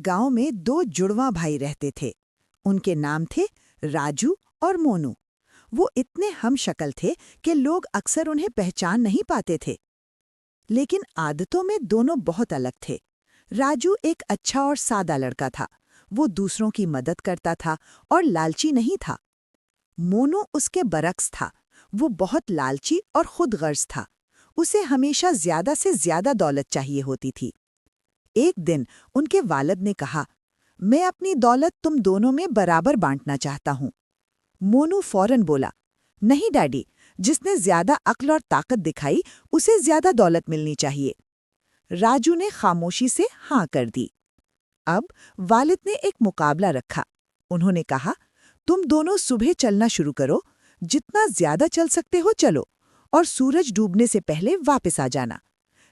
गांव में दो जुड़वां भाई रहते थे। उनके नाम थे राजू और मोनू। वो इतने हमशक्ल थे कि लोग अक्सर उन्हें पहचान नहीं पाते थे, लेकिन आदतों में दोनों बहुत अलग थे। राजू एक अच्छा और सादा लड़का था। वो दूसरों की मदद करता था और लालची नहीं था। मोनू उसके बरक्स था। वो बहुत लालची और खुदगर्ज था। उसे हमेशा ज्यादा से ज्यादा दौलत चाहिए होती थी। एक दिन उनके वालिद ने कहा, मैं अपनी दौलत तुम दोनों में बराबर बांटना चाहता हूँ। मोनू फौरन बोला, नहीं डैडी, जिसने ज्यादा अक्ल और ताकत दिखाई उसे ज्यादा दौलत मिलनी चाहिए। राजू ने खामोशी से हाँ कर दी। अब वालिद ने एक मुकाबला रखा। उन्होंने कहा, तुम दोनों सुबह चलना शुरू करो, जितना ज्यादा चल सकते हो चलो, और सूरज डूबने से पहले वापस आ जाना।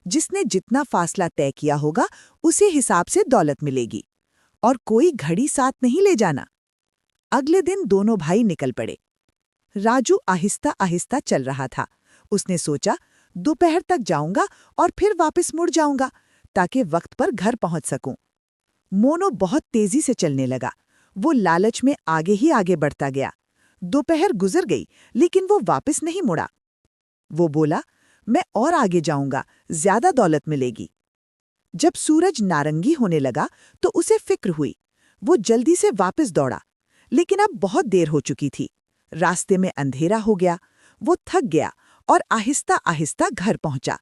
जिसने जितना फासला तय किया होगा उसी हिसाब से दौलत मिलेगी, और कोई घड़ी साथ नहीं ले जाना। अगले दिन दोनों भाई निकल पड़े। राजू आहिस्ता आहिस्ता चल रहा था। उसने सोचा, दोपहर तक जाऊंगा और फिर वापस मुड़ जाऊंगा ताकि वक्त पर घर पहुंच सकूं। मोनू बहुत तेजी से चलने लगा। वो लालच में आगे ही आगे बढ़ता गया। दोपहर गुजर गई, लेकिन वो वापस नहीं मुड़ा। वो बोला, मैं और आगे जाऊंगा, ज्यादा दौलत मिलेगी। जब सूरज नारंगी होने लगा तो उसे फिक्र हुई। वो जल्दी से वापस दौड़ा, लेकिन अब बहुत देर हो चुकी थी। रास्ते में अंधेरा हो गया। वो थक गया और आहिस्ता आहिस्ता घर पहुंचा।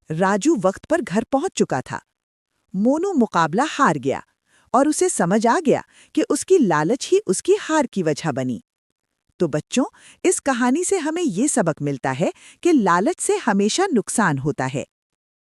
राजू वक्त पर घर पहुंच चुका था। मोनू मुकाबला हार गया और उसे समझ आ गया कि उसकी लालच ही उसकी हार की वजह बनी। तो बच्चों, इस कहानी से हमें ये सबक मिलता है कि लालच से हमेशा नुकसान होता है।